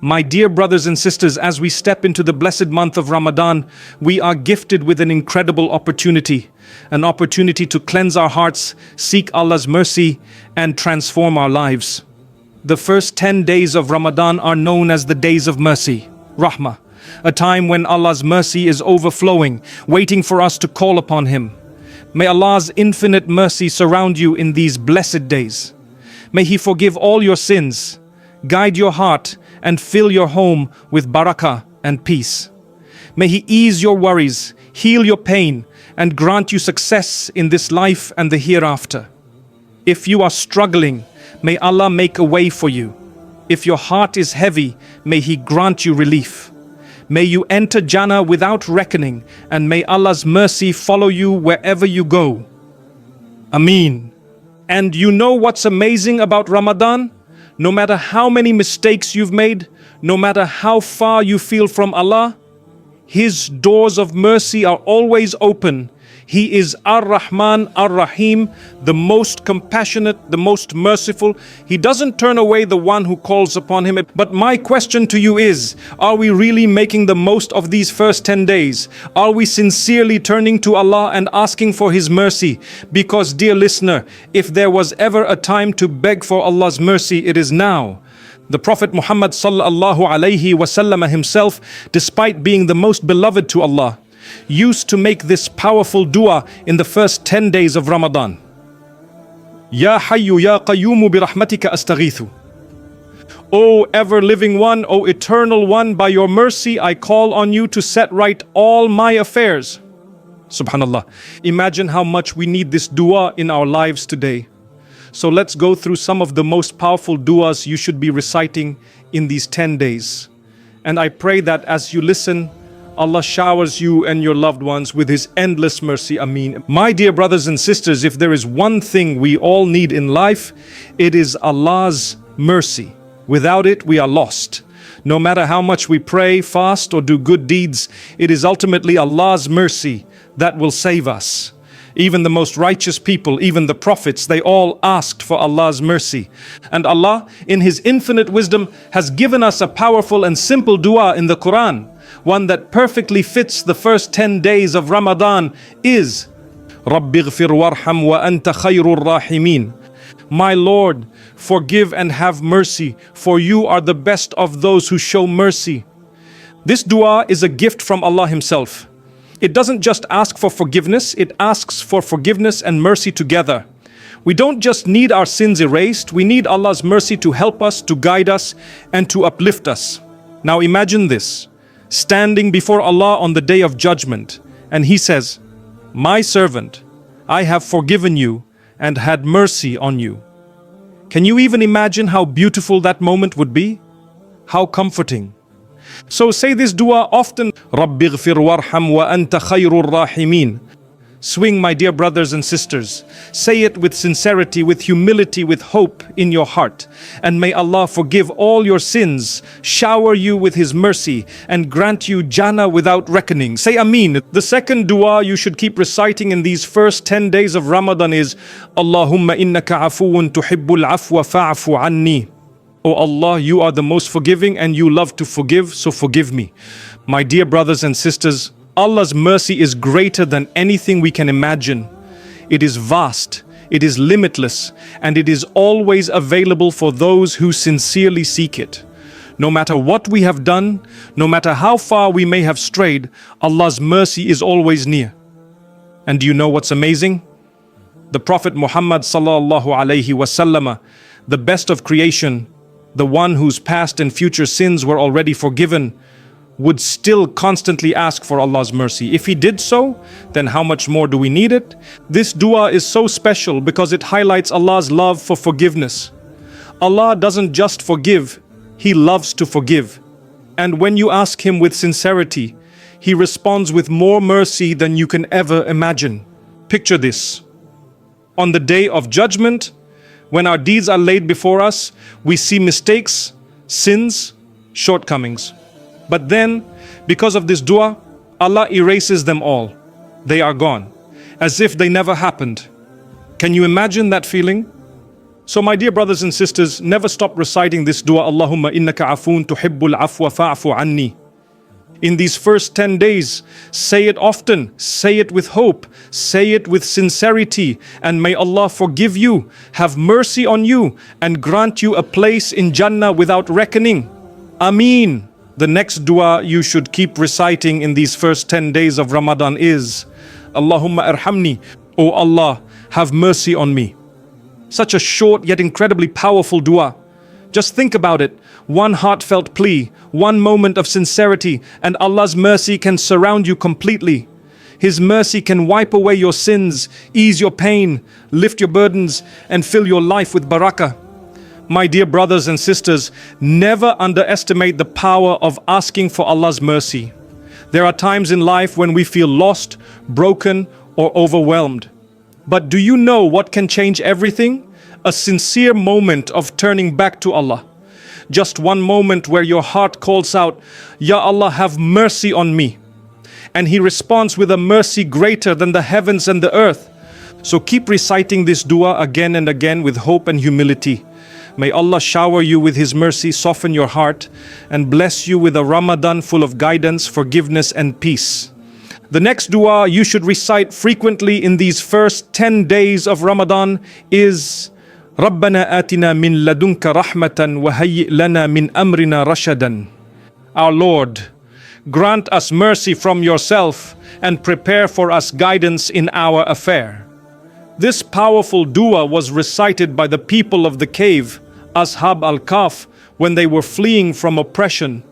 My dear brothers and sisters, as we step into the blessed month of Ramadan, we are gifted with an incredible opportunity. An opportunity to cleanse our hearts, seek Allah's mercy, and transform our lives. The first 10 days of Ramadan are known as the days of mercy, Rahmah, a time when Allah's mercy is overflowing, waiting for us to call upon Him. May Allah's infinite mercy surround you in these blessed days. May He forgive all your sins, guide your heart, and fill your home with barakah and peace. May He ease your worries, heal your pain, and grant you success in this life and the hereafter. If you are struggling, may Allah make a way for you. If your heart is heavy, may He grant you relief. May you enter Jannah without reckoning, and may Allah's mercy follow you wherever you go. Ameen. And you know what's amazing about Ramadan? No matter how many mistakes you've made, no matter how far you feel from Allah, His doors of mercy are always open. He is Ar-Rahman, Ar-Rahim, the most compassionate, the most merciful. He doesn't turn away the one who calls upon Him. But my question to you is, are we really making the most of these first 10 days? Are we sincerely turning to Allah and asking for His mercy? Because, dear listener, if there was ever a time to beg for Allah's mercy, it is now. The Prophet Muhammad sallallahu alaihi wasallam himself, despite being the most beloved to Allah, used to make this powerful dua in the first 10 days of Ramadan. Ya Hayyu Ya Qayyumu bi rahmatika astaghithu. O ever-living one, O eternal one, by your mercy I call on you to set right all my affairs. Subhanallah. Imagine how much we need this dua in our lives today. So let's go through some of the most powerful duas you should be reciting in these 10 days. And I pray that as you listen, Allah showers you and your loved ones with His endless mercy. Ameen. My dear brothers and sisters, if there is one thing we all need in life, it is Allah's mercy. Without it, we are lost. No matter how much we pray, fast, or do good deeds, it is ultimately Allah's mercy that will save us. Even the most righteous people, even the prophets, they all asked for Allah's mercy. And Allah, in His infinite wisdom, has given us a powerful and simple dua in the Quran. One that perfectly fits the first 10 days of Ramadan is Rabbi ighfir warham wa anta khayrur rahimin. My Lord, forgive and have mercy, for you are the best of those who show mercy. This dua is a gift from Allah Himself. It doesn't just ask for forgiveness, it asks for forgiveness and mercy together. We don't just need our sins erased, we need Allah's mercy to help us, to guide us, and to uplift us. Now imagine this, standing before Allah on the day of judgment, and He says, My servant, I have forgiven you and had mercy on you. Can you even imagine how beautiful that moment would be? How comforting. So say this dua often, Rabbi ighfir warham wa anta khayrur rahimin. Swing, my dear brothers and sisters. Say it with sincerity, with humility, with hope in your heart. And may Allah forgive all your sins, shower you with His mercy, and grant you Jannah without reckoning. Say Ameen. The second dua you should keep reciting in these first 10 days of Ramadan is, Allahumma innaka afuun tuhibbul afwa fa'afu anni. O Allah, you are the most forgiving and you love to forgive, so forgive me. My dear brothers and sisters, Allah's mercy is greater than anything we can imagine. It is vast, it is limitless, and it is always available for those who sincerely seek it. No matter what we have done, no matter how far we may have strayed, Allah's mercy is always near. And do you know what's amazing? The Prophet Muhammad sallallahu alaihi wasallam, the best of creation, the one whose past and future sins were already forgiven, would still constantly ask for Allah's mercy. If he did so, then how much more do we need it? This dua is so special because it highlights Allah's love for forgiveness. Allah doesn't just forgive, He loves to forgive. And when you ask Him with sincerity, He responds with more mercy than you can ever imagine. Picture this. On the day of judgment, when our deeds are laid before us, we see mistakes, sins, shortcomings. But then, because of this dua, Allah erases them all. They are gone, as if they never happened. Can you imagine that feeling? So my dear brothers and sisters, never stop reciting this dua, Allahumma innaka afoon tuhibbul afwa fa'fu anni. In these first 10 days, say it often, say it with hope, say it with sincerity, and may Allah forgive you, have mercy on you, and grant you a place in Jannah without reckoning. Ameen. The next dua you should keep reciting in these first 10 days of Ramadan is, Allahumma arhamni, O Allah, have mercy on me. Such a short yet incredibly powerful dua. Just think about it. One heartfelt plea, one moment of sincerity, and Allah's mercy can surround you completely. His mercy can wipe away your sins, ease your pain, lift your burdens, and fill your life with barakah. My dear brothers and sisters, never underestimate the power of asking for Allah's mercy. There are times in life when we feel lost, broken, or overwhelmed. But do you know what can change everything? A sincere moment of turning back to Allah. Just one moment where your heart calls out, Ya Allah, have mercy on me. And He responds with a mercy greater than the heavens and the earth. So keep reciting this dua again and again with hope and humility. May Allah shower you with His mercy, soften your heart, and bless you with a Ramadan full of guidance, forgiveness, and peace. The next dua you should recite frequently in these first 10 days of Ramadan is رَبَّنَا آتِنَا مِن لَدُنْكَ رَحْمَةً وَهَيِّئْ لَنَا مِنْ أَمْرِنَا رَشَدًا. Our Lord, grant us mercy from yourself and prepare for us guidance in our affair. This powerful dua was recited by the people of the cave, Ashab al-Kahf, when they were fleeing from oppression.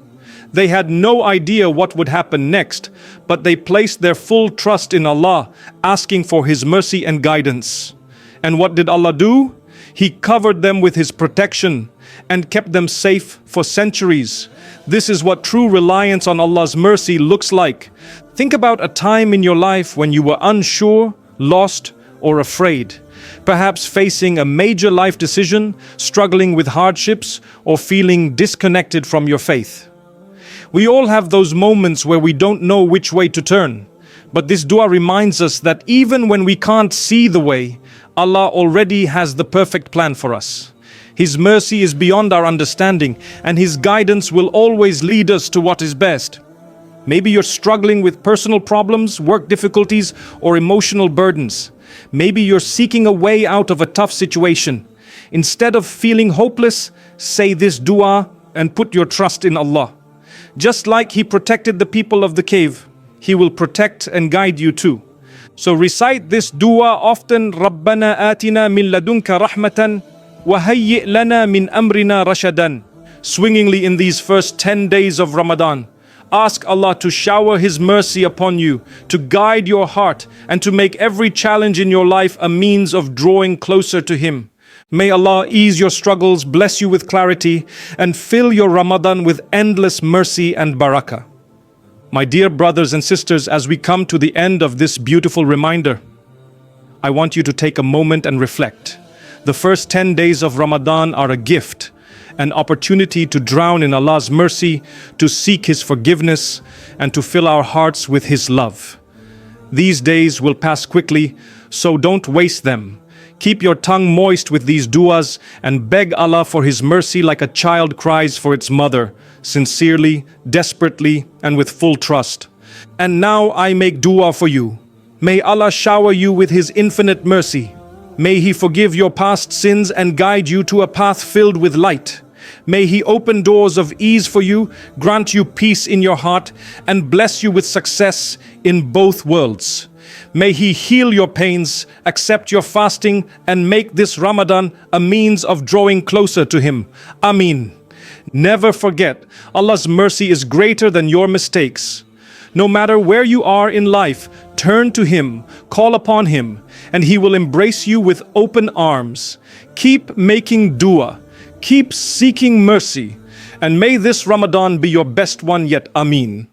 They had no idea what would happen next, but they placed their full trust in Allah, asking for His mercy and guidance. And what did Allah do? He covered them with His protection and kept them safe for centuries. This is what true reliance on Allah's mercy looks like. Think about a time in your life when you were unsure, lost, or afraid. Perhaps facing a major life decision, struggling with hardships, or feeling disconnected from your faith. We all have those moments where we don't know which way to turn. But this dua reminds us that even when we can't see the way, Allah already has the perfect plan for us. His mercy is beyond our understanding, and His guidance will always lead us to what is best. Maybe you're struggling with personal problems, work difficulties, or emotional burdens. Maybe you're seeking a way out of a tough situation. Instead of feeling hopeless, say this dua and put your trust in Allah. Just like He protected the people of the cave, He will protect and guide you too. So recite this dua often, رَبَّنَا آتِنَا مِن لَدُنْكَ رَحْمَةً وَهَيِّئْ لَنَا مِنْ أَمْرِنَا رَشَدًا. Swingingly in these first 10 days of Ramadan, ask Allah to shower His mercy upon you, to guide your heart, and to make every challenge in your life a means of drawing closer to Him. May Allah ease your struggles, bless you with clarity, and fill your Ramadan with endless mercy and barakah. My dear brothers and sisters, as we come to the end of this beautiful reminder, I want you to take a moment and reflect. The first 10 days of Ramadan are a gift, an opportunity to drown in Allah's mercy, to seek His forgiveness, and to fill our hearts with His love. These days will pass quickly, so don't waste them. Keep your tongue moist with these duas and beg Allah for His mercy like a child cries for its mother, sincerely, desperately, and with full trust. And now I make dua for you. May Allah shower you with His infinite mercy. May He forgive your past sins and guide you to a path filled with light. May He open doors of ease for you, grant you peace in your heart, and bless you with success in both worlds. May He heal your pains, accept your fasting, and make this Ramadan a means of drawing closer to Him. Ameen. Never forget, Allah's mercy is greater than your mistakes. No matter where you are in life, turn to Him, call upon Him, and He will embrace you with open arms. Keep making dua, keep seeking mercy, and may this Ramadan be your best one yet. Ameen.